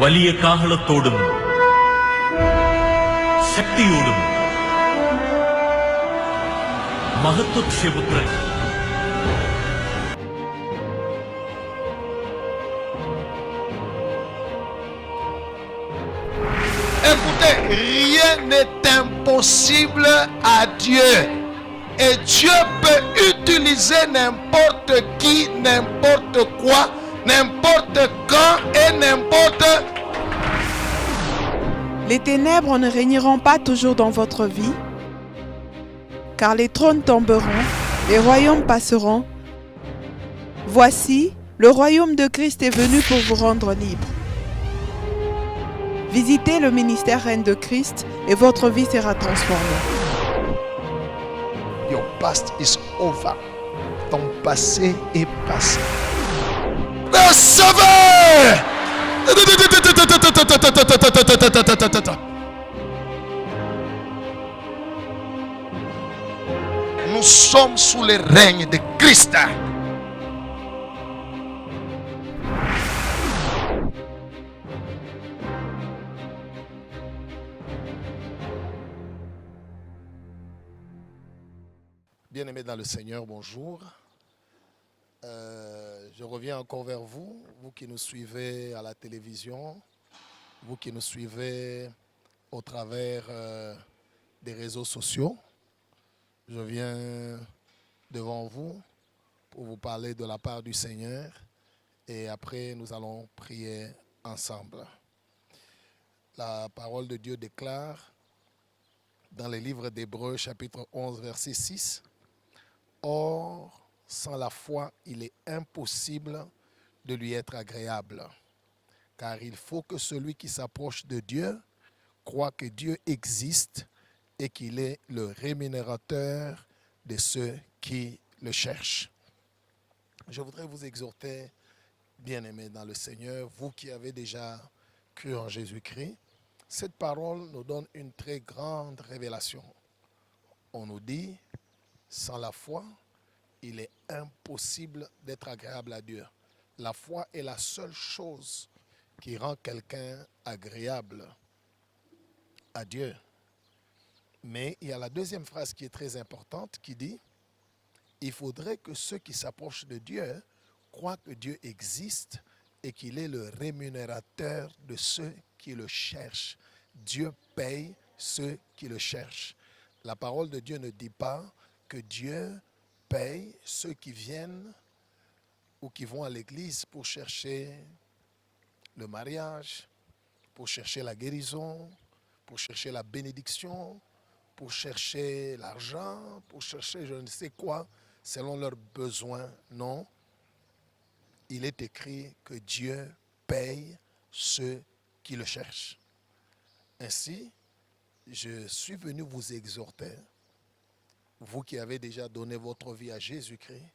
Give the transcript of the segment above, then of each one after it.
വലിയ കാഹളത്തോടും ശക്തിയോടും മഹത്വപുത്രൻ Écoutez, rien n'est impossible à Dieu. Et Dieu peut utiliser n'importe qui, n'importe quoi, n'importe quand et n'importe. Les ténèbres ne régneront pas toujours dans votre vie, car les trônes tomberont, les royaumes passeront. Voici, le royaume de Christ est venu pour vous rendre libre. Visitez le ministère Reine de Christ et votre vie sera transformée. Your past is over. Ton passé est passé. Recevez! Nous sommes sous le règne de Christ. Bien-aimés dans le Seigneur, bonjour. Je reviens encore vers vous, vous qui nous suivez à la télévision, vous qui nous suivez au travers des réseaux sociaux. Je viens devant vous pour vous parler de la part du Seigneur et après nous allons prier ensemble. La parole de Dieu déclare dans le livre d'Hébreux chapitre 11 verset 6: Or, sans la foi, il est impossible de lui être agréable. Car il faut que celui qui s'approche de Dieu croit que Dieu existe et qu'il est le rémunérateur de ceux qui le cherchent. Je voudrais vous exhorter, bien-aimés dans le Seigneur, vous qui avez déjà cru en Jésus-Christ. Cette parole nous donne une très grande révélation. On nous dit, sans la foi, il est impossible d'être agréable à Dieu. La foi est la seule chose qui rend quelqu'un agréable à Dieu. Mais il y a la deuxième phrase qui est très importante qui dit: il faudrait que ceux qui s'approchent de Dieu croient que Dieu existe et qu'il est le rémunérateur de ceux qui le cherchent. Dieu paye ceux qui le cherchent. La parole de Dieu ne dit pas que Dieu paye ceux qui viennent ou qui vont à l'église pour chercher le mariage, pour chercher la guérison, pour chercher la bénédiction, pour chercher l'argent, pour chercher je ne sais quoi, selon leurs besoins. Non. Il est écrit que Dieu paye ceux qui le cherchent. Ainsi, je suis venu vous exhorter, vous qui avez déjà donné votre vie à Jésus-Christ,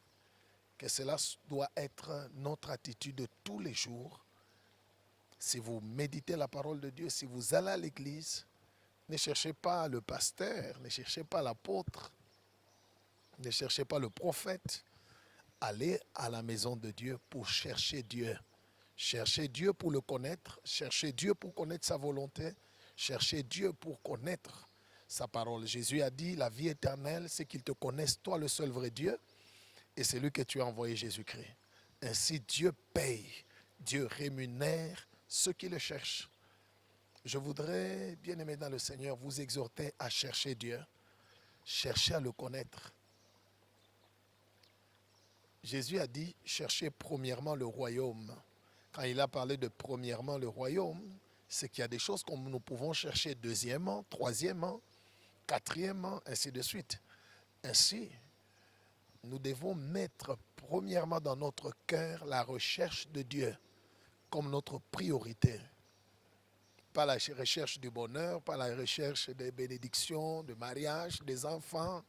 que cela doit être notre attitude de tous les jours. Si vous méditez la parole de Dieu, si vous allez à l'église, ne cherchez pas le pasteur, ne cherchez pas l'apôtre, ne cherchez pas le prophète. Allez à la maison de Dieu pour chercher Dieu. Cherchez Dieu pour le connaître, cherchez Dieu pour connaître sa volonté, cherchez Dieu pour connaître sa parole. Jésus a dit, la vie éternelle, c'est qu'ils te connaissent, toi le seul vrai Dieu, et c'est lui que tu as envoyé, Jésus-Christ. Ainsi, Dieu paye, Dieu rémunère ceux qui le cherchent. Je voudrais, bien aimé dans le Seigneur, vous exhorter à chercher Dieu, chercher à le connaître. Jésus a dit, cherchez premièrement le royaume. Quand il a parlé de premièrement le royaume, c'est qu'il y a des choses que nous pouvons chercher deuxièmement, troisièmement, quatrièmement, ainsi de suite. Ainsi, nous devons mettre premièrement dans notre cœur la recherche de Dieu comme notre priorité. Pas la recherche du bonheur, pas la recherche des bénédictions, de mariage, des enfants,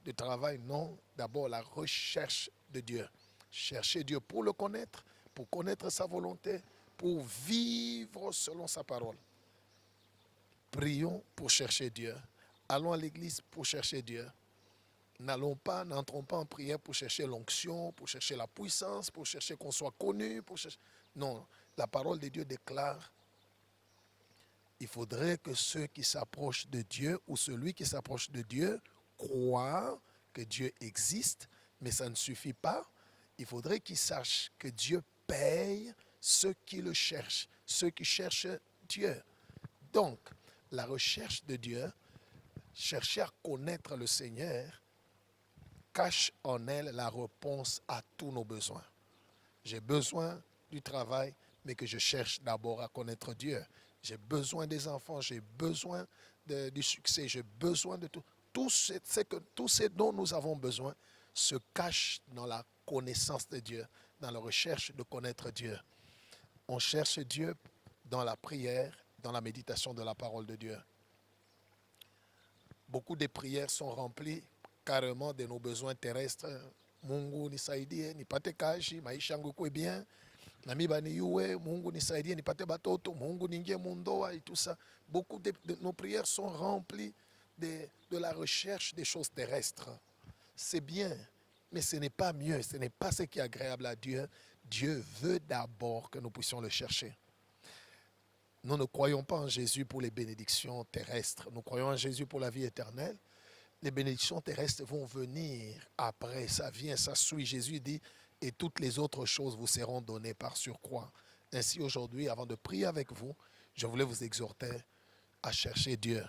de travail. Non, d'abord la recherche de Dieu. Chercher Dieu pour le connaître, pour connaître sa volonté, pour vivre selon sa parole. Prions pour chercher Dieu. Allons à l'église pour chercher Dieu. N'entrons pas en prière pour chercher l'onction, pour chercher la puissance, pour chercher qu'on soit connu. Non, la parole de Dieu déclare Il faudrait que ceux qui s'approchent de Dieu ou celui qui s'approche de Dieu croient que Dieu existe, mais ça ne suffit pas. Il faudrait qu'ils sachent que Dieu paye ceux qui le cherchent, ceux qui cherchent Dieu. Donc, la recherche de Dieu, chercher à connaître le Seigneur, cache en elle la réponse à tous nos besoins. J'ai besoin du travail, mais que je cherche d'abord à connaître Dieu. J'ai besoin des enfants, j'ai besoin du succès, j'ai besoin de tout. Tout ce dont nous avons besoin se cache dans la connaissance de Dieu, dans la recherche de connaître Dieu. On cherche Dieu dans la prière, dans la méditation de la parole de Dieu. Beaucoup de prières sont remplies carrément de nos besoins terrestres. Mungu nisaidie, nipate kazi, maisha yangu ikuwe bien. Na mimi baniue, Mungu nisaidie, nipate batoto, Mungu ningie mundoa et tout ça. Beaucoup de nos prières sont remplies de la recherche des choses terrestres. C'est bien, mais ce n'est pas mieux, ce n'est pas ce qui est agréable à Dieu. Dieu veut d'abord que nous puissions le chercher. Nous ne croyons pas en Jésus pour les bénédictions terrestres. Nous croyons en Jésus pour la vie éternelle. Les bénédictions terrestres vont venir après. Ça vient, ça suit. Jésus dit, et toutes les autres choses vous seront données par surcroît. Ainsi, aujourd'hui, avant de prier avec vous, je voulais vous exhorter à chercher Dieu.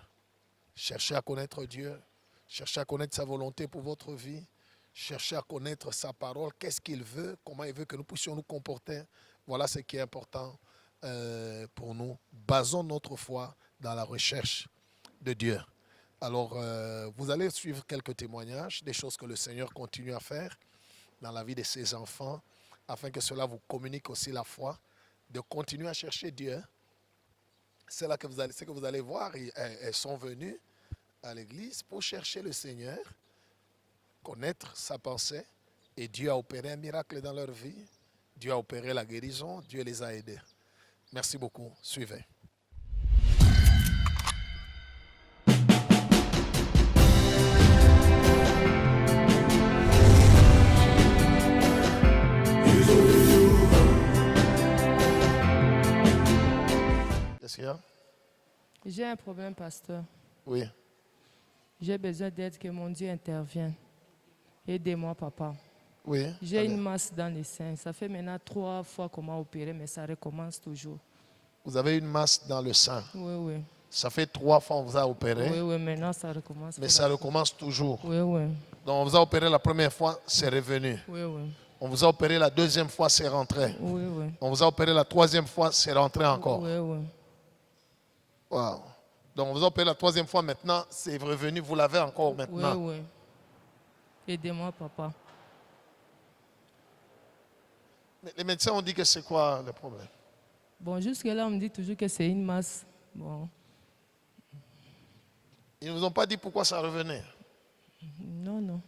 Cherchez à connaître Dieu. Cherchez à connaître sa volonté pour votre vie. Cherchez à connaître sa parole. Qu'est-ce qu'il veut? Comment il veut que nous puissions nous comporter? Voilà ce qui est important pour nous. Basons notre foi dans la recherche de Dieu. Alors, vous allez suivre quelques témoignages, des choses que le Seigneur continue à faire dans la vie de ses enfants, afin que cela vous communique aussi la foi, de continuer à chercher Dieu. C'est là que vous allez voir, elles sont venues à l'église pour chercher le Seigneur, connaître sa pensée, et Dieu a opéré un miracle dans leur vie. Dieu a opéré la guérison, Dieu les a aidés. Merci beaucoup. Suivez. Qu'est-ce qu'il y a? J'ai un problème, pasteur. Oui. J'ai besoin d'aide, que mon Dieu intervienne. Aidez-moi, papa. Oui. J'ai Allez. une masse dans les seins. Ça fait maintenant 3 fois qu'on m'a opéré, mais ça recommence toujours. Vous avez une masse dans le sein. Oui, oui. Ça fait 3 fois qu'on vous a opéré, Oui, oui, maintenant ça recommence. mais ça recommence toujours. Oui, oui. Donc on vous a opéré la première fois, c'est revenu. Oui, oui. On vous a opéré la deuxième fois, c'est rentré. Oui, oui. On vous a opéré la troisième fois, c'est rentré encore. Oui, oui. Wow. Donc on vous a opéré la troisième fois, maintenant, c'est revenu, vous l'avez encore maintenant. Oui, oui. Aidez-moi, papa. Mais les médecins ont dit que c'est quoi le problème? Bon, jusque-là, on me dit toujours que c'est une masse. Bon, Ils ne vous ont pas dit pourquoi ça revenait. non, non.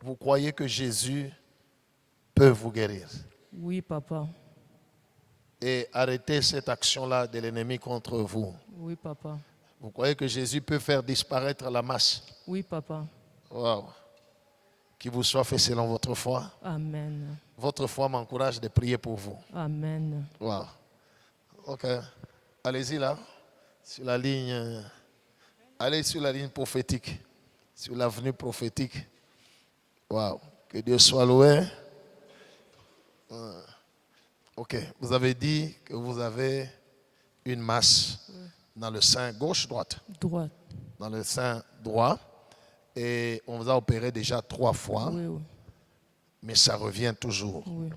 Vous croyez que Jésus peut vous guérir Oui, papa. et arrêter cette action-là de l'ennemi contre vous. Oui, papa. Vous croyez que Jésus peut faire disparaître la masse? Oui, papa. Wow. Qu'il vous soit fait selon votre foi. Amen. Votre foi m'encourage de prier pour vous. Amen. Wow. Ok. Allez-y là. Sur la ligne. Allez sur la ligne prophétique. Sur l'avenue prophétique. Wow. Que Dieu soit loué. Ok. Vous avez dit que vous avez une masse dans le sein gauche-droite. Droite. Dans le sein droit. Et on vous a opéré déjà 3 fois. Oui, oui. Mais ça revient toujours. Oui.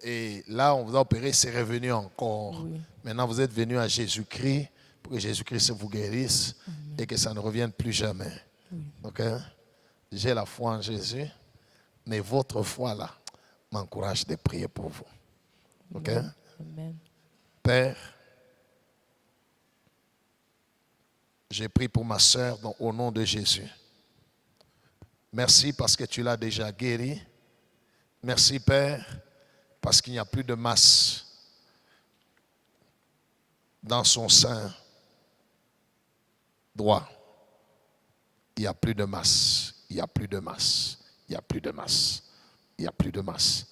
Et là, on vous a opéré, c'est revenu encore. Oui. Maintenant, vous êtes venu à Jésus-Christ pour que Jésus-Christ vous guérisse et que ça ne revienne plus jamais. Oui. Ok? J'ai la foi en Jésus, mais votre foi là m'encourage de prier pour vous. Ok? Amen. Père, j'ai prié pour ma soeur au nom de Jésus. Merci parce que tu l'as déjà guéri. Merci Père, parce qu'il n'y a plus de masse dans son sein droit. Il n'y a plus de masse. Il n'y a plus de masse. Il n'y a plus de masse. Il n'y a plus de masse.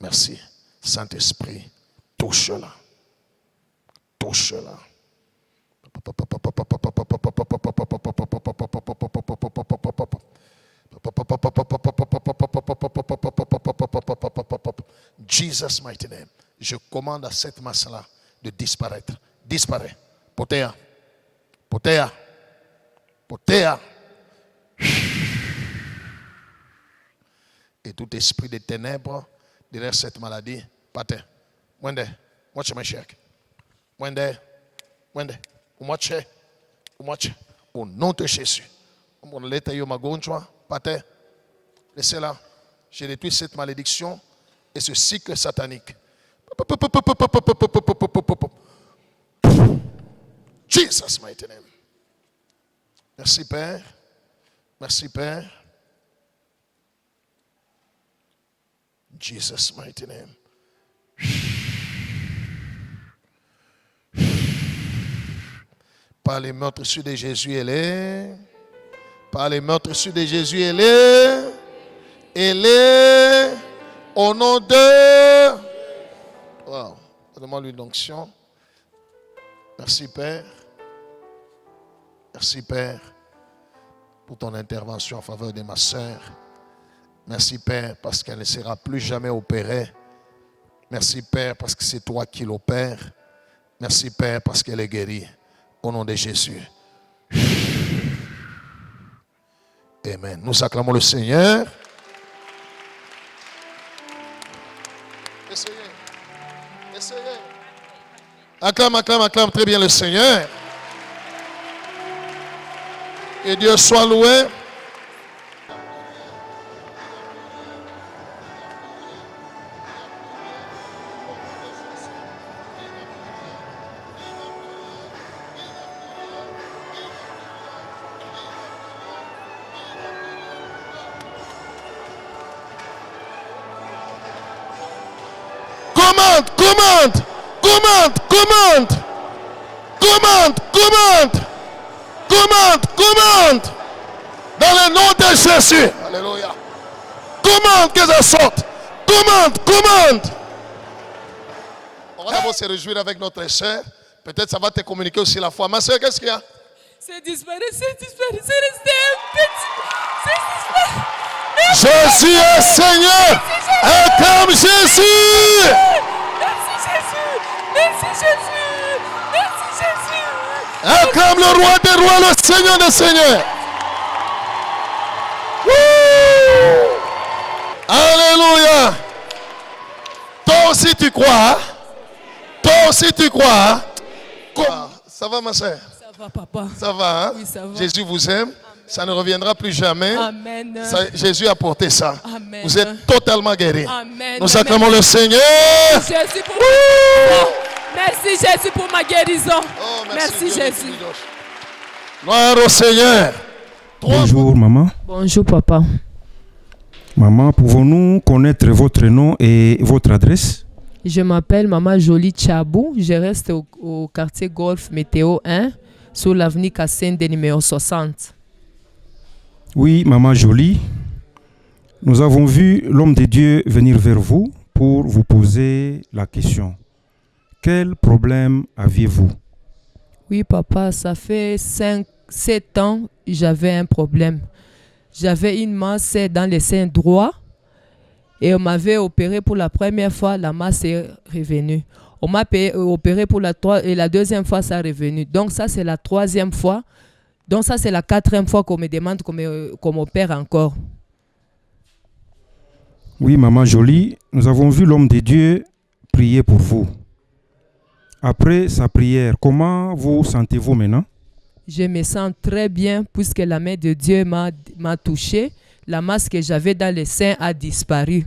Merci. Saint-Esprit, touche-la. touche là. Jesus mighty name. Je commande à cette masse-là de disparaître. Disparaît. Potea. Potea. Potea. Et tout esprit de ténèbres derrière cette maladie, pate. Wende. Watch my check. Wende. Wende. Umache. Umache. Au nom de Jésus. On leta yo magonjwa. Pate. Laissez-la. Je détruis cette malédiction et ce cycle satanique. Jesus mighty name. Merci Père. Merci Père. Jesus mighty name. Par les meurtrissures de Jésus, elle est. Par les meurtrissures de Jésus, elle est. Elle est. Au nom de. Wow. Donne-moi une onction. Merci Père. Merci Père pour ton intervention en faveur de ma sœur. Merci Père parce qu'elle ne sera plus jamais opérée. Merci Père parce que c'est toi qui l'opères. Merci Père parce qu'elle est guérie. Au nom de Jésus. Amen. Nous acclamons le Seigneur. Essayez. Essayez. Acclame, acclame, acclame très bien le Seigneur. Que Dieu soit loué. Commande, commande, commande, commande, commande, commande, commande, commande, dans le nom de Jésus. Alléluia. Commande que ça sorte. Commande, commande. On va d'abord se réjouir avec notre sœur. Peut-être ça va te communiquer aussi la foi. Ma sœur, qu'est-ce qu'il y a? C'est disparu, c'est disparu, c'est resté un petit. C'est disparu. Jésus est Seigneur. Acclame Jésus. Merci Jésus. Merci Jésus. Merci Jésus. Acclame le roi des rois, le Seigneur des seigneurs. Wouh! Alléluia. Toi aussi tu crois. Toi aussi tu crois. Ça va ma soeur? Ça va papa. Ça va, hein? Oui, ça va. Jésus vous aime. Ça ne reviendra plus jamais. Amen. Jésus a porté ça. Amen. Vous êtes totalement guéris. Amen. Nous acclamons le Seigneur. Jésus pour ma guérison. Merci Jésus pour ma guérison. Oh, merci Jésus. Gloire au Seigneur. Bonjour maman. Bonjour papa. Maman, pouvons-nous connaître votre nom et votre adresse? Je m'appelle Maman Jolie Tchabou. Je reste au quartier Golf Météo 1 sur l'avenue Cassende numéro 60. Oui, Maman Jolie. Nous avons vu l'homme de Dieu venir vers vous pour vous poser la question. Quel problème aviez-vous? Oui, papa, ça fait 7 ans que j'avais un problème. J'avais une masse dans le sein droit et on m'avait opéré pour la première fois, la masse est revenue. On m'a opéré pour la deuxième fois, ça est revenu. Donc ça, c'est la troisième fois. Donc ça, c'est la 4e fois qu'on me demande qu'on m'opère encore. Oui, Maman Jolie, nous avons vu l'homme de Dieu prier pour vous. Après sa prière, comment vous sentez-vous maintenant? Je me sens très bien puisque la main de Dieu m'a touché. La masse que j'avais dans le sein a disparu.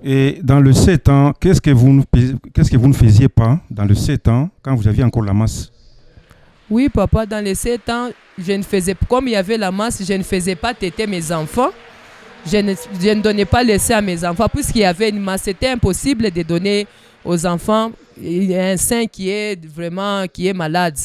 Et dans le 7 ans, qu'est-ce que vous ne faisiez pas dans le 7 ans quand vous aviez encore la masse? Oui, papa, dans les 7 ans, comme il y avait la masse, je ne faisais pas téter mes enfants. Je ne donnais pas le sein à mes enfants puisqu'il y avait une masse. C'était impossible de donner aux enfants un sein qui est malade.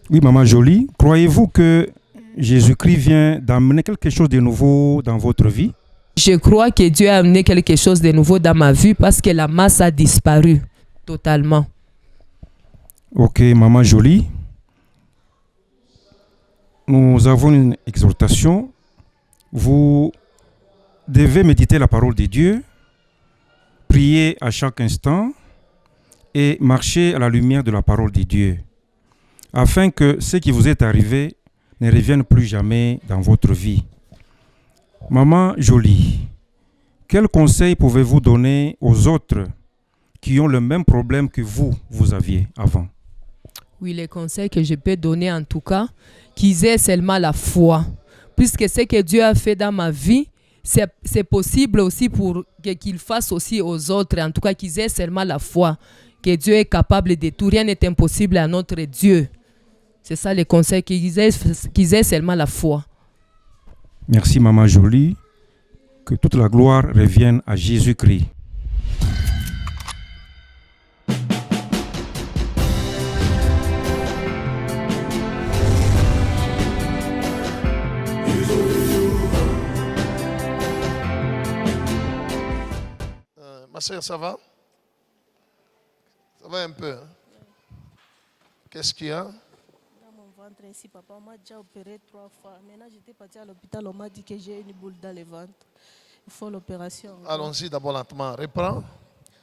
Oui, Maman Jolie, croyez-vous que Jésus-Christ vient d'amener quelque chose de nouveau dans votre vie? Je crois que Dieu a amené quelque chose de nouveau dans ma vie parce que la masse a disparu totalement. Ok, maman Jolie. Nous avons une exhortation. Vous devez méditer la parole de Dieu, prier à chaque instant et marcher à la lumière de la parole de Dieu, afin que ce qui vous est arrivé ne revienne plus jamais dans votre vie. Maman Jolie, quel conseil pouvez-vous donner aux autres qui ont le même problème que vous aviez avant? Oui, les conseils que je peux donner en tout cas, qu'ils aient seulement la foi. Puisque ce que Dieu a fait dans ma vie, c'est possible aussi pour qu'il fasse aussi aux autres. En tout cas, qu'ils aient seulement la foi. Que Dieu est capable de tout. Rien n'est impossible à notre Dieu. C'est ça les conseils, qu'ils aient seulement la foi. Merci maman Jolie. Que toute la gloire revienne à Jésus-Christ. Ma soeur, ça va? Ça va un peu, hein? Qu'est-ce qu'il y a? Dans mon ventre ici, papa, on m'a déjà opéré 3 fois. Maintenant, j'étais partie à l'hôpital, on m'a dit que j'ai une boule dans le ventre. Il faut l'opération. Allons-y d'abord lentement. Reprends.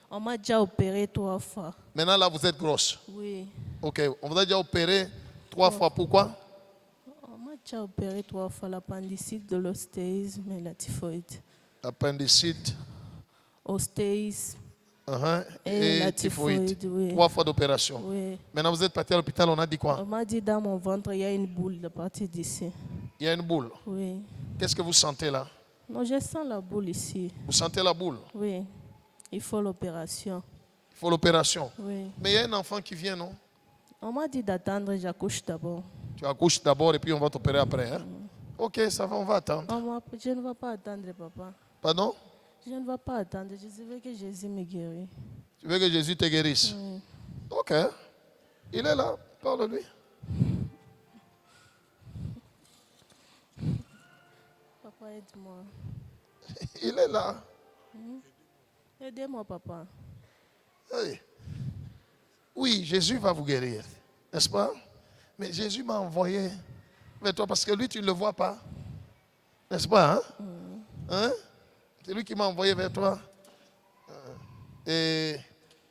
On m'a déjà opéré 3 fois. Maintenant, là, vous êtes grosse. Oui. Ok, on vous a déjà opéré 3 fois. Pourquoi? On m'a déjà opéré 3 fois l'appendicite, de l'ostéisme et la typhoïde. Appendicite Ostéisme et la typhoïde. typhoïde, oui. 3 fois d'opération. Oui. Maintenant, vous êtes parti à l'hôpital, on a dit quoi? On m'a dit dans mon ventre, il y a une boule de partie d'ici. Il y a une boule. Oui. Qu'est-ce que vous sentez là? Non, je sens la boule ici. Vous sentez la boule? Oui. Il faut l'opération. Il faut l'opération. Oui. Mais il y a un enfant qui vient, non? On m'a dit d'attendre, j'accouche d'abord. Tu accouches d'abord et puis on va t'opérer après. Hein? Ok, ça va, on va attendre. Je ne vais pas attendre, papa. Pardon? Je ne vais pas attendre. Je veux que Jésus me guérisse. Tu veux que Jésus te guérisse? Oui. Ok. Il est là. Parle-lui. Papa, aide-moi. Il est là. Aidez-moi, papa. Hey. Oui, Jésus va vous guérir. N'est-ce pas? Mais Jésus m'a envoyé vers toi parce que lui, tu ne le vois pas. N'est-ce pas? Hein? Hein? C'est lui qui m'a envoyé vers toi. Et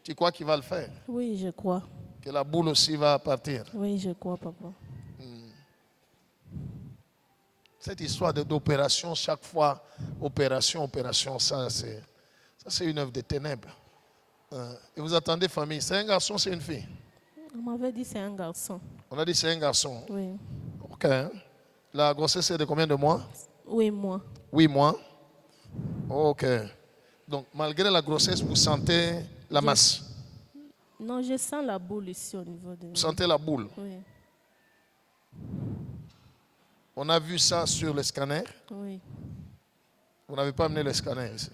tu crois qu'il va le faire? Oui, je crois. Que la boule aussi va partir. Oui, je crois, papa. Cette histoire d'opération, chaque fois, opération, ça c'est une œuvre de ténèbres. Et vous attendez famille, c'est un garçon, c'est une fille? On m'avait dit c'est un garçon. On a dit c'est un garçon. Oui. Ok. La grossesse est de combien de mois? 8 mois. 8 mois. Ok. Donc, malgré la grossesse, vous sentez la masse? Non, je sens la boule ici au niveau de... Vous sentez la boule? Oui. On a vu ça sur le scanner. Oui. Vous n'avez pas amené le scanner ici.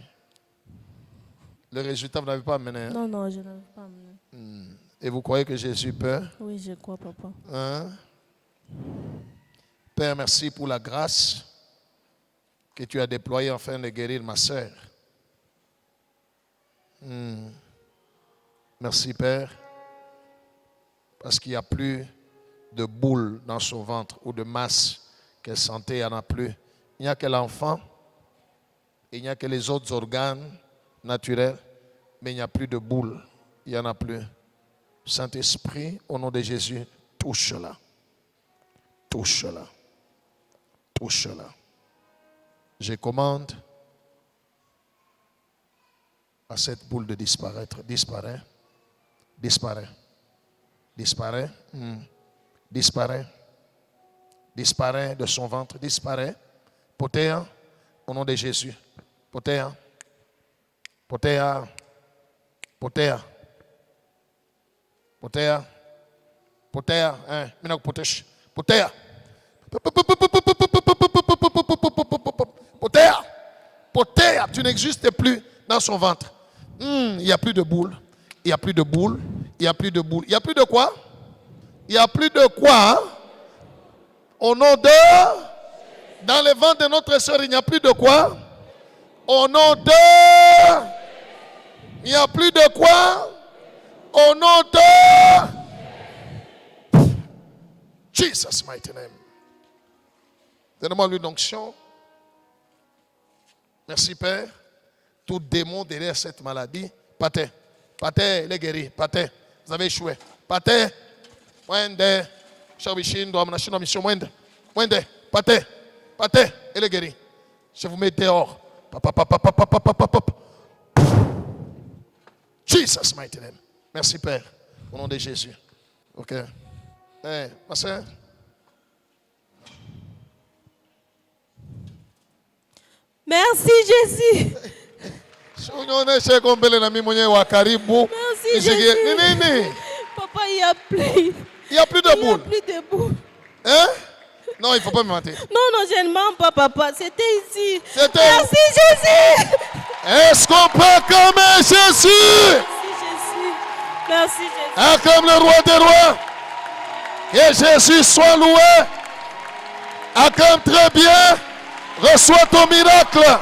Le résultat, vous n'avez pas amené. Hein? Non, non, je n'avais pas amené. Et vous croyez que Jésus peut? Oui, je crois, papa. Hein? Père, merci pour la grâce que tu as déployée afin de guérir ma sœur. Merci, Père, parce qu'il n'y a plus de boule dans son ventre ou de masse qu'elle sentait, il n'y en a plus. Il n'y a que l'enfant, il n'y a que les autres organes naturels, mais il n'y a plus de boule, il n'y en a plus. Saint-Esprit, au nom de Jésus, touche-la. Touche-la. Touche-la. Je commande à cette boule de disparaître. Disparaît. Disparaît. Disparaît. Disparaît. Disparaît de son ventre. Disparaît. Potea, au nom de Jésus. Potea. Potea. Potea. Potea. Potea. Mina potesh. Potea. Potea. Potea. Tu n'existes plus dans son ventre. Il n'y a plus de boule. Il n'y a plus de boule. Il n'y a plus de boule. Il n'y a plus de quoi? Il n'y a plus de quoi? Hein? Au nom de... Dans le ventre de notre soeur, il n'y a plus de quoi? Au nom de... Il n'y a plus de quoi? Au nom de... Jesus mighty name. Donnez-moi l'huile d'onction. Merci Père. Tout démon derrière cette maladie, partez. Partez, il est guéri. Partez. Vous avez échoué. Partez. Mwende. Shawishindo, amnashino mission mwende. Mwende. Partez. Partez. Il est guéri. Je vous mets dehors. Jesus mighty name. Merci Père. Au nom de Jésus. Ok. Hey, ma soeur. Merci Jésus. Merci Jésus. Papa, il n'y a plus. Il n'y a plus de Il n'y a boule. plus de boule. Hein? Non, il ne faut pas me mentir. Non, je ne mens pas, papa. C'était ici. C'était- Merci Jésus. Est-ce qu'on peut acclamer Jésus? Merci Jésus. Merci Jésus. Acclame le roi des rois. Que Jésus soit loué. Acclame très bien. Reçois ton miracle.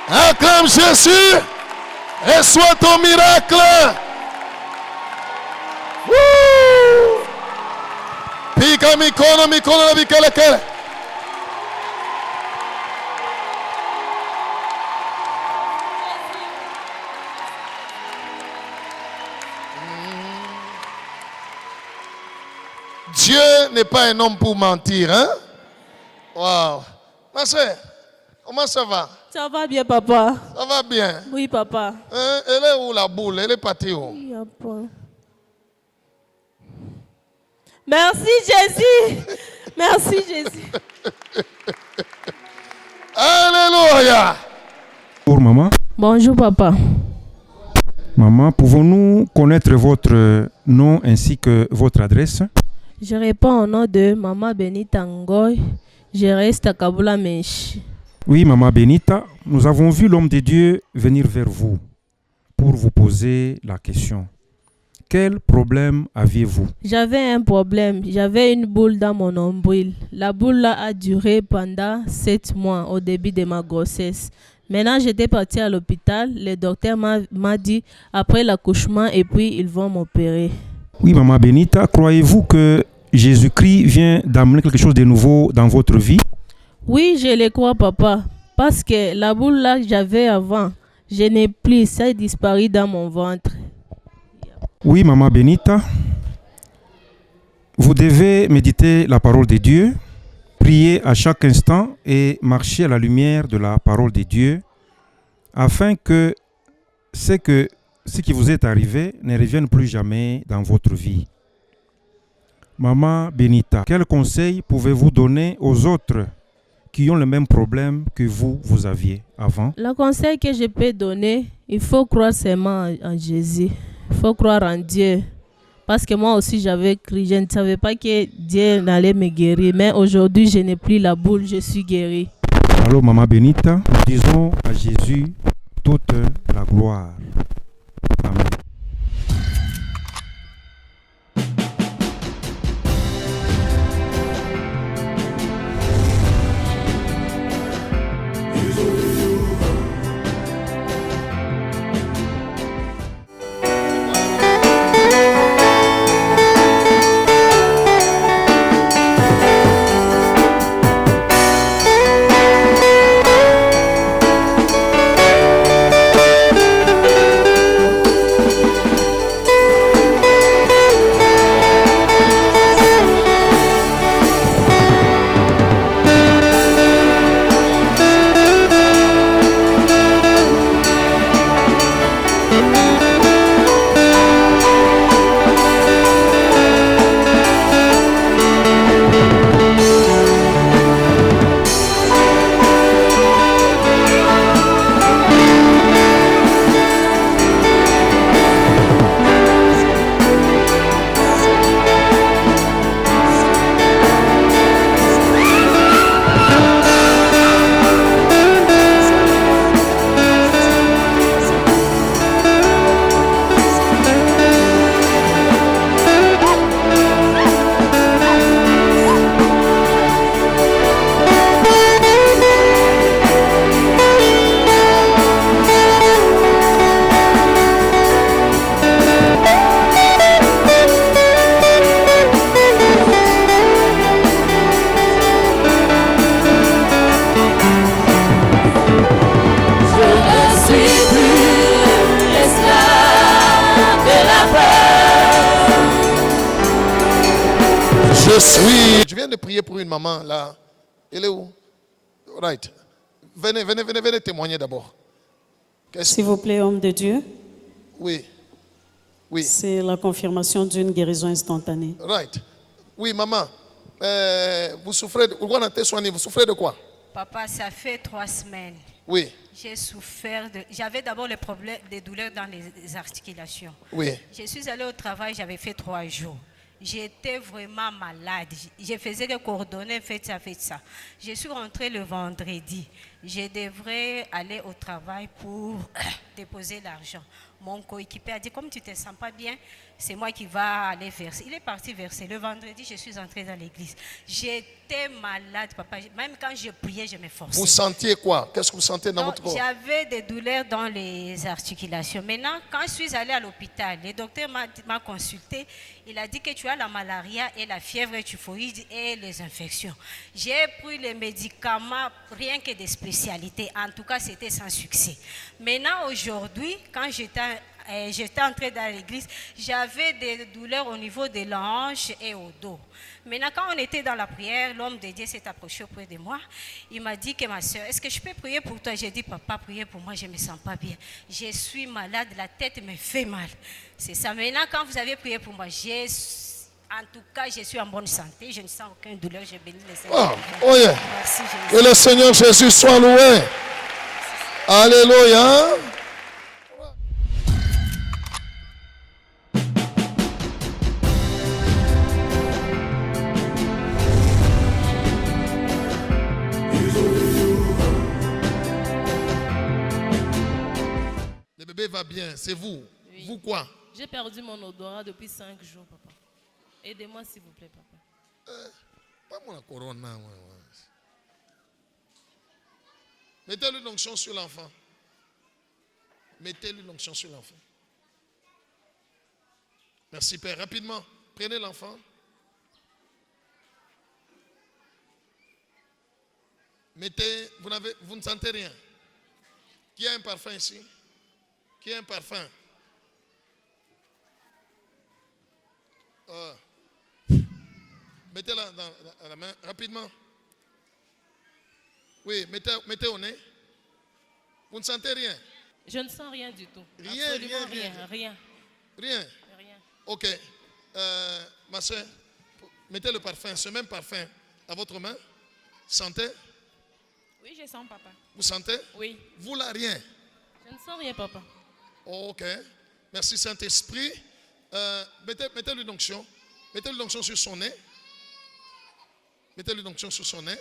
Acclame Jésus. Reçois ton miracle. Woo! Pika mikono na vikelekele. Dieu n'est pas un homme pour mentir, hein? Wow. Ma soeur, comment ça va? Ça va bien, papa? Ça va bien. Oui, papa. Hein? Elle est où la boule? Elle est partie où? Il n'y a pas. Merci Jésus. Merci Jésus. Alléluia. Bonjour maman. Bonjour, papa. Maman, pouvons-nous connaître votre nom ainsi que votre adresse? Je réponds au nom de Maman Benita Ngoy. Je reste à Kabula Menchi. Oui, maman Benita, nous avons vu l'homme de Dieu venir vers vous pour vous poser la question. Quel problème aviez-vous? J'avais un problème. J'avais une boule dans mon nombril. La boule là a duré pendant 7 mois au début de ma grossesse. Maintenant, j'étais partie à l'hôpital. Le docteur m'a dit après l'accouchement et puis ils vont m'opérer. Oui, maman Benita, croyez-vous que Jésus-Christ vient d'amener quelque chose de nouveau dans votre vie? Oui, je le crois, papa. Parce que la boule là que j'avais avant, je n'ai plus. Ça a disparu dans mon ventre. Oui, maman Benita, vous devez méditer la parole de Dieu, prier à chaque instant et marcher à la lumière de la parole de Dieu afin que ce qui vous est arrivé ne revienne plus jamais dans votre vie. Maman Benita, quel conseil pouvez-vous donner aux autres qui ont le même problème que vous aviez avant? Le conseil que je peux donner, il faut croire seulement en Jésus. Il faut croire en Dieu. Parce que moi aussi, j'avais crié. Je ne savais pas que Dieu n'allait me guérir. Mais aujourd'hui, je n'ai plus la boule. Je suis guérie. Alors, maman Benita, nous disons à Jésus toute la gloire. Amen. Je viens de prier pour une maman là. Elle est où? Right. Venez témoigner d'abord. S'il vous plaît, homme de Dieu. Oui. Oui. C'est la confirmation d'une guérison instantanée. Right. Oui, maman. Vous souffrez de quoi? Papa, ça fait 3 semaines. Oui. J'ai souffert J'avais d'abord le problème des douleurs dans les articulations. Oui. Je suis allée au travail, j'avais fait 3 jours. J'étais vraiment malade. Je faisais que coordonner, faites ça. Je suis rentrée le vendredi. Je devrais aller au travail pour déposer l'argent. Mon coéquipier a dit, comme tu ne te sens pas bien, c'est moi qui vais aller verser. Il est parti verser. Le vendredi, je suis entrée dans l'église. J'étais malade, papa. Même quand je priais, je m'efforçais. Vous sentiez quoi? Qu'est-ce que vous sentez dans votre corps? J'avais des douleurs dans les articulations. Maintenant, quand je suis allée à l'hôpital, le docteur m'a consulté. Il a dit que tu as la malaria et la fièvre typhoïde et les infections. J'ai pris les médicaments, rien que des spécialités. En tout cas, c'était sans succès. Maintenant, aujourd'hui, quand j'étais entrée dans l'église, j'avais des douleurs au niveau de la hanche et au dos. Maintenant, quand on était dans la prière, l'homme de Dieu s'est approché auprès de moi. Il m'a dit que ma soeur, est-ce que je peux prier pour toi? J'ai dit, papa, priez pour moi, je ne me sens pas bien. Je suis malade, la tête me fait mal. C'est ça. Maintenant, quand vous avez prié pour moi, en tout cas, je suis en bonne santé. Je ne sens aucune douleur. Je bénis le Seigneur. Oh yeah. Merci, Jésus. Que le Seigneur Jésus soit loué. Alléluia. Le bébé va bien, c'est vous. Oui. Vous quoi? J'ai perdu mon odorat depuis 5 jours, papa. Aidez-moi, s'il vous plaît, papa. Pas mon corona. Mettez-lui l'onction sur l'enfant. Mettez-lui l'onction sur l'enfant. Merci, Père. Rapidement, prenez l'enfant. Mettez, vous ne sentez rien. Qui a un parfum ici? Qui a un parfum? Mettez-la dans la main, rapidement. Oui, mettez au nez. Vous ne sentez rien? Je ne sens rien du tout. Rien, Absolument rien. Rien. Rien. Ok. Ma soeur, mettez le parfum, ce même parfum, à votre main. Sentez? Oui, je sens, papa. Vous sentez? Oui. Vous là, rien? Je ne sens rien, papa. Ok. Merci, Saint-Esprit. Mettez-lui l'onction. Mettez-lui l'onction sur son nez. Mettez-lui l'onction sur son nez.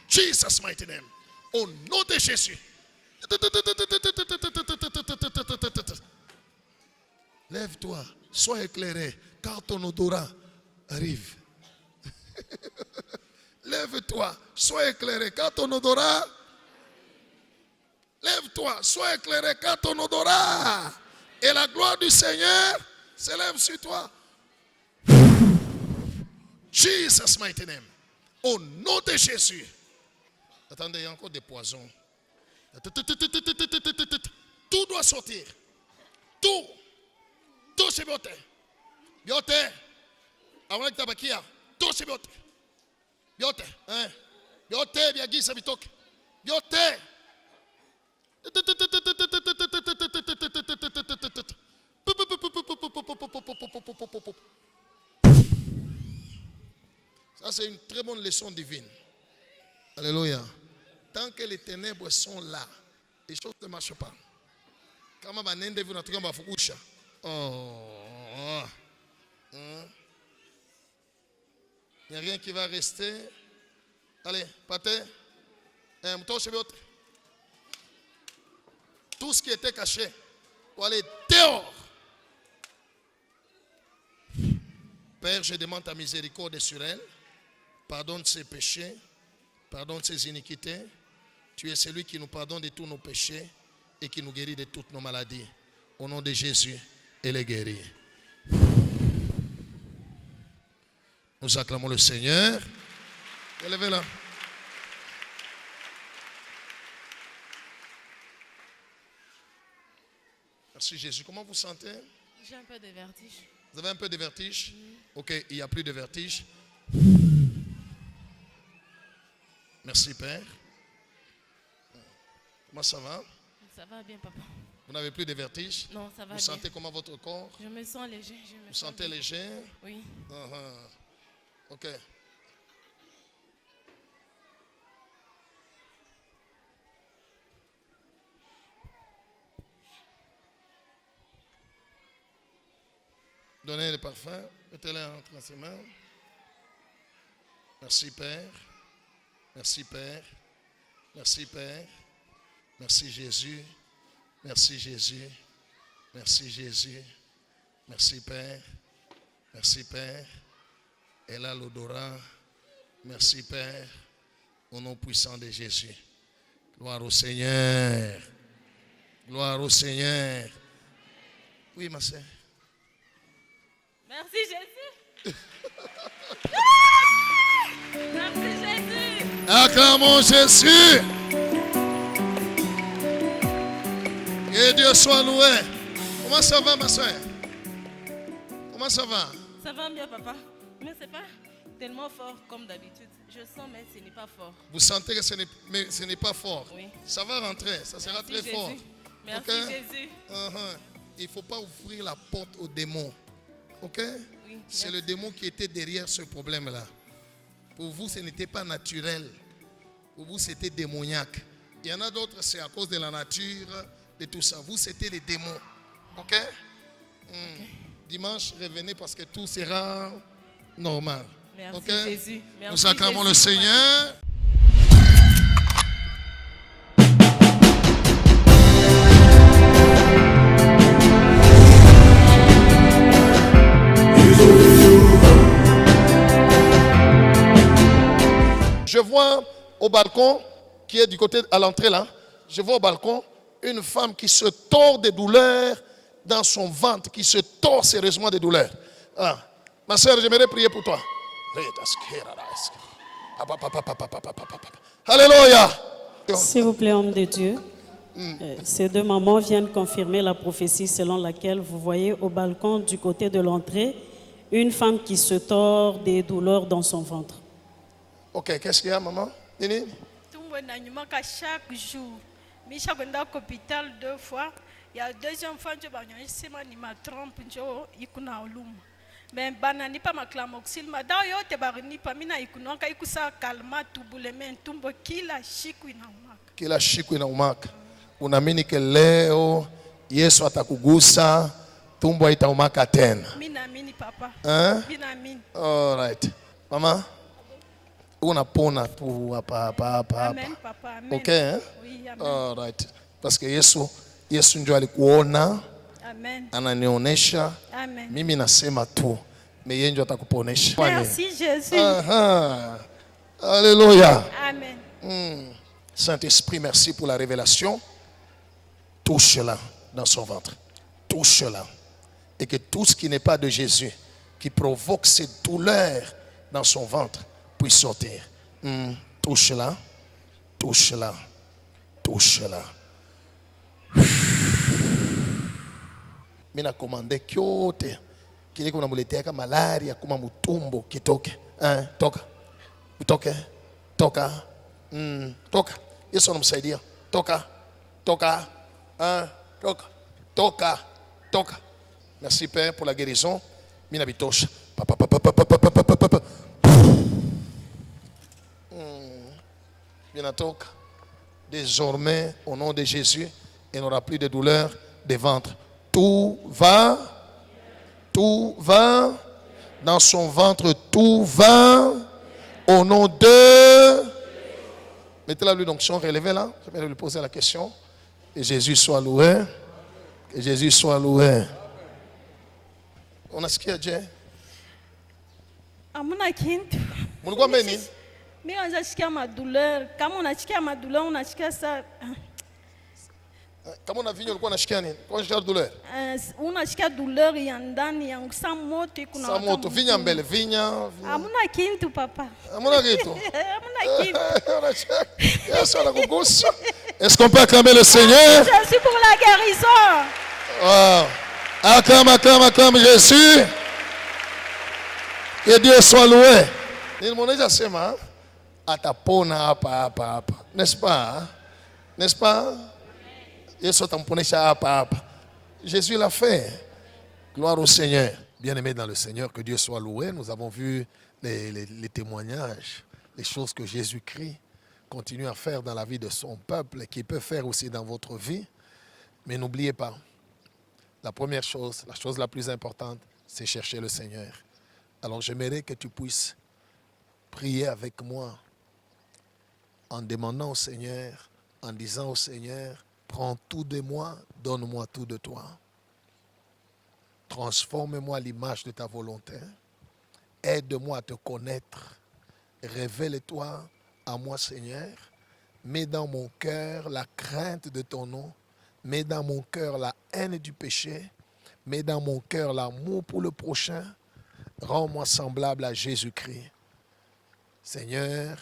Jesus mighty name. Au nom de Jésus. Lève-toi, sois éclairé, car ton odorat arrive. Lève-toi, sois éclairé, car ton odorat. Lève-toi, sois éclairé, car ton odorat. Et la gloire du Seigneur s'élève sur toi. Jesus mighty name. Au nom de Jésus. Attendez, il y a encore des poisons. Tout doit sortir. Tout. Tout c'est biote. Biote. Avant que tabakia. Tout c'est biote. Biote. Hein. Biote, biagisa bitoke. Biote. Ça c'est une très bonne leçon divine. Alléluia. Tant que les ténèbres sont là, les choses ne marchent pas. Quand on a vu notre camp, il n'y a rien qui va rester. Allez, pâté. Tout ce qui était caché pour aller dehors. Père, je demande ta miséricorde sur elle. Pardonne ses péchés. Pardonne ses iniquités. Tu es celui qui nous pardonne de tous nos péchés et qui nous guérit de toutes nos maladies. Au nom de Jésus, elle est guérie. Nous acclamons le Seigneur. Élevez-la. Merci Jésus. Comment vous sentez? J'ai un peu de vertige. Vous avez un peu de vertige? Ok, il n'y a plus de vertige. Merci Père. Comment ça va? Ça va bien, papa. Vous n'avez plus de vertige? Non, ça va Vous bien. sentez comment votre corps? Je me sens léger. Vous sentez léger? Oui. Ok. Donnez le parfum, mettez-le entre ses mains. Merci Père. Merci Père. Merci Père. Merci Jésus. Merci Jésus. Merci Jésus. Merci Père. Merci Père. Elle a l'odorat. Merci Père. Au nom puissant de Jésus. Gloire au Seigneur. Gloire au Seigneur. Oui, ma soeur. Merci Jésus. Merci Jésus. Acclamons Jésus. Que Dieu soit loué. Comment ça va, ma soeur? Comment ça va? Ça va bien, papa. Mais c'est pas tellement fort comme d'habitude. Je sens, mais ce n'est pas fort. Vous sentez que ce n'est pas fort? Oui. Ça va rentrer, ça sera Merci, très Jésus. fort. Merci Ok? Jésus. Il ne faut pas ouvrir la porte au démon. Ok? Oui, C'est le démon qui était derrière ce problème-là. Pour vous, ce n'était pas naturel. Pour vous, c'était démoniaque. Il y en a d'autres, c'est à cause de la nature, de tout ça. Vous, c'était les démons. Ok? Dimanche, revenez parce que tout sera normal. Merci Ok? Jésus. Merci, Nous acclamons Jésus. le Seigneur. Je vois au balcon, qui est du côté à l'entrée là, je vois au balcon une femme qui se tord de douleur dans son ventre, qui se tord sérieusement de douleur. Ah. Ma soeur, j'aimerais prier pour toi. Alléluia. S'il vous plaît, homme de Dieu, ces deux mamans viennent confirmer la prophétie selon laquelle vous voyez au balcon du côté de l'entrée une femme qui se tord des douleurs dans son ventre. Ok, qu'est-ce qu'il y a, maman? Nini? Chaque jour, Micha à l'hôpital 2 fois. Il y a deuxième fois, je me trompe, mais banani pas ma clamoxyle ma da yo te barini pa mina ikunonka ikusa kalma tubuleme tumbo kila siku inaumaka. Kila siku inaumaka. Unaamini ke leo Yesu atakugusa tumbo haitaumaka tena? Mimi naamini papa. Mimi naamini. All right. Mama, unapona tu hapa. Amen papa. Amen. Okay? Oui, amen. All right. Parce que Yesu ndio alikuona. Amen. Ananionyesha. Amen. Mimi nasema tu. Yeye ndio atakuponesha. Merci Jésus. Alléluia. Amen. Saint-Esprit, merci pour la révélation. Touche-la dans son ventre. Touche-la. Et que tout ce qui n'est pas de Jésus, qui provoque cette douleur dans son ventre, puisse sortir. Touche-la. Touche-la. Touche-la. Mina commandé kyote kile kuna muletea kama malaria kuma mutumbo kitoke. Toka. Utoke. Toka. Toka. Yesu anamsaidia. Toka. Toka. Toka. Toka. Toka. Merci Père pour la guérison. Mina bitosha. Mina toka. Désormais, au nom de Jésus, il n'aura plus de douleur de ventre. Tout va dans son ventre, tout va au nom de... Mettez la lui d'onction relevée là, je vais lui poser la question. Que Jésus soit loué, que Jésus soit loué. On a ce qu'il y a déjà. Amuna kintu. Mulikuwa mbeni? Mimi unasikia madouleur. Kama unasikia madouleur, unasikia ça. Kama una vinyo ulikuwa unasikia nini? Kwa unasikia douleur? Unasikia douleur ya ndani ya sa moto kuna. Sa moto vinya mbele vinya. Amuna kintu papa. Amuna kitu. Amuna kintu. Yesu anakugusa. Est-ce qu'on peut acclamer le Seigneur? Jésus pour la guérison. Oh. Acclame Jésus. Que Dieu soit loué. N'est-ce pas? N'est-ce pas? Jésus l'a fait. Gloire au Seigneur. Bien-aimés dans le Seigneur, que Dieu soit loué. Nous avons vu les témoignages, les choses que Jésus-Christ continue à faire dans la vie de son peuple et qu'il peut faire aussi dans votre vie. Mais n'oubliez pas, la première chose, la chose la plus importante, c'est chercher le Seigneur. Alors j'aimerais que tu puisses prier avec moi en demandant au Seigneur, en disant au Seigneur, prends tout de moi, donne-moi tout de toi. Transforme-moi à l'image de ta volonté. Aide-moi à te connaître. Révèle-toi à moi, Seigneur. Mets dans mon cœur la crainte de ton nom. Mets dans mon cœur la haine du péché. Mets dans mon cœur l'amour pour le prochain. Rends-moi semblable à Jésus-Christ. Seigneur,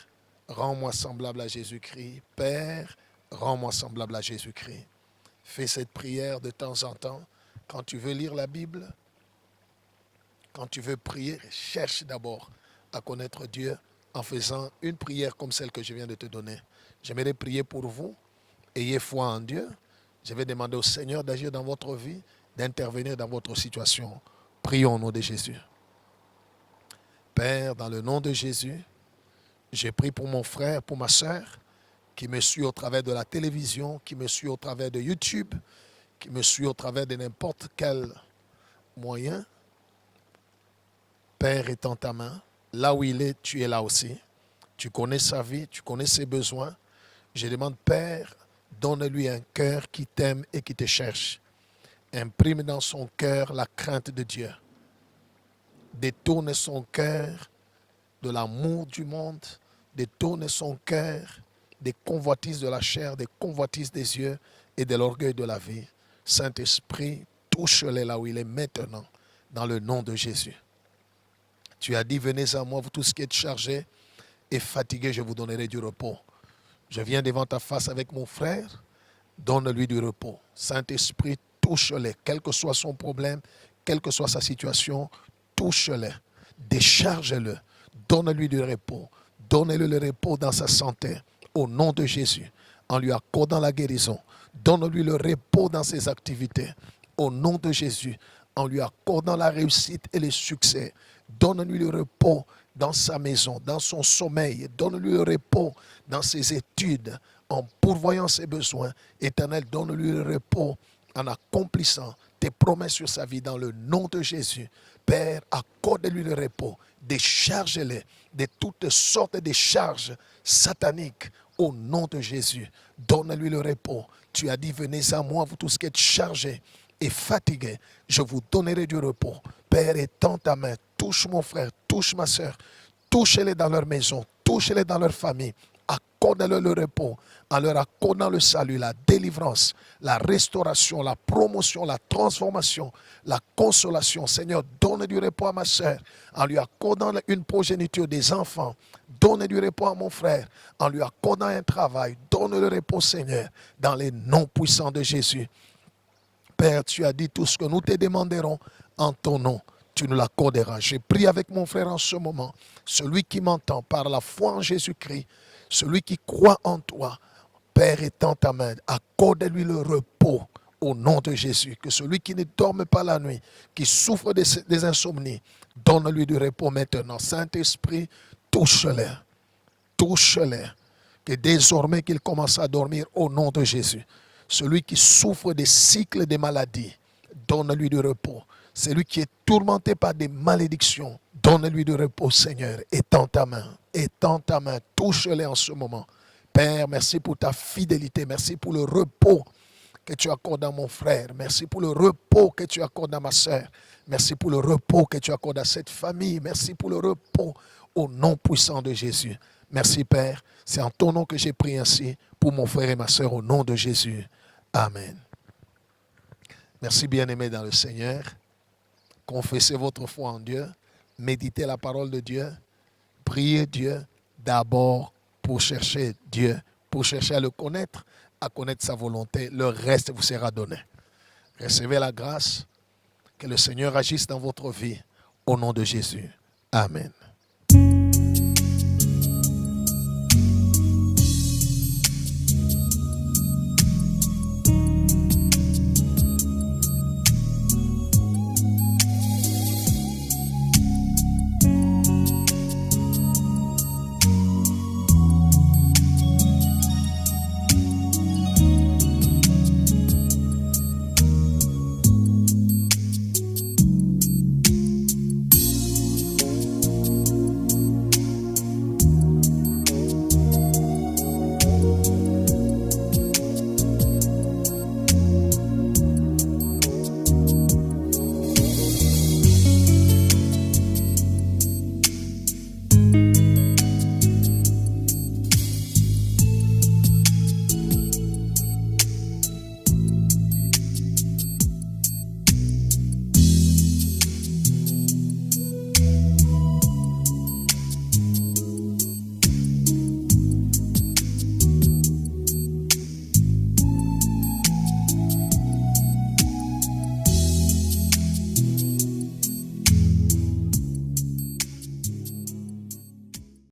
rends-moi semblable à Jésus-Christ. Père, rends-moi semblable à Jésus-Christ. Fais cette prière de temps en temps. Quand tu veux lire la Bible, quand tu veux prier, cherche d'abord à connaître Dieu en faisant une prière comme celle que je viens de te donner. J'aimerais prier pour vous. Ayez foi en Dieu. Je vais demander au Seigneur d'agir dans votre vie, d'intervenir dans votre situation. Prions au nom de Jésus. Père, dans le nom de Jésus, j'ai prié pour mon frère, pour ma soeur, qui me suit au travers de la télévision, qui me suit au travers de YouTube, qui me suit au travers de n'importe quel moyen. Père, étends ta main. Là où il est, tu es là aussi. Tu connais sa vie, tu connais ses besoins. Je demande, Père, donne-lui un cœur qui t'aime et qui te cherche. Imprime dans son cœur la crainte de Dieu. Détourne son cœur de l'amour du monde. Détourne son cœur des convoitises de la chair, des convoitises des yeux et de l'orgueil de la vie. Saint-Esprit, touche-les là où il est maintenant, dans le nom de Jésus. Tu as dit, venez à moi, vous tous qui êtes chargés et fatigués, je vous donnerai du repos. Je viens devant ta face avec mon frère, donne-lui du repos. Saint-Esprit, touche-les, quel que soit son problème, quelle que soit sa situation, touche-les, décharge-le, donne-lui du repos, donne-lui le repos dans sa santé, au nom de Jésus, en lui accordant la guérison. Donne-lui le repos dans ses activités, au nom de Jésus, en lui accordant la réussite et le succès. Donne-lui le repos dans sa maison, dans son sommeil. Donne-lui le repos dans ses études, en pourvoyant ses besoins. Éternel, donne-lui le repos en accomplissant tes promesses sur sa vie dans le nom de Jésus. Père, accorde-lui le repos. Décharge-les de toutes sortes de charges sataniques au nom de Jésus. Donne-lui le repos. Tu as dit, venez à moi, vous tous qui êtes chargés et fatigués, je vous donnerai du repos. Père, étends ta main, touche mon frère, touche ma soeur, touche-les dans leur maison, touche-les dans leur famille, accorde-leur le repos, en leur accordant le salut, la délivrance, la restauration, la promotion, la transformation, la consolation. Seigneur, donne du repos à ma soeur, en lui accordant une progéniture des enfants. Donne du repos à mon frère, en lui accordant un travail. Donne le repos, Seigneur, dans les noms puissants de Jésus. Père, tu as dit tout ce que nous te demanderons en ton nom. Tu nous l'accorderas. Je prie avec mon frère en ce moment. Celui qui m'entend par la foi en Jésus-Christ, celui qui croit en toi, Père, étends ta main, accorde-lui le repos au nom de Jésus. Que celui qui ne dorme pas la nuit, qui souffre des insomnies, donne-lui du repos maintenant. Saint-Esprit, touche-les. Touche-les. Que désormais qu'il commence à dormir au nom de Jésus. Celui qui souffre des cycles de maladies, donne-lui du repos. Celui qui est tourmenté par des malédictions, donne-lui du repos, Seigneur. Étends ta main, touche-les en ce moment. Père, merci pour ta fidélité, merci pour le repos que tu accordes à mon frère, merci pour le repos que tu accordes à ma soeur, merci pour le repos que tu accordes à cette famille, merci pour le repos au nom puissant de Jésus. Merci Père, c'est en ton nom que j'ai prié ainsi pour mon frère et ma soeur au nom de Jésus. Amen. Merci bien-aimés dans le Seigneur. Confessez votre foi en Dieu, méditez la parole de Dieu, priez Dieu d'abord pour chercher Dieu, pour chercher à le connaître, à connaître sa volonté. Le reste vous sera donné. Recevez la grâce. Que le Seigneur agisse dans votre vie. Au nom de Jésus. Amen.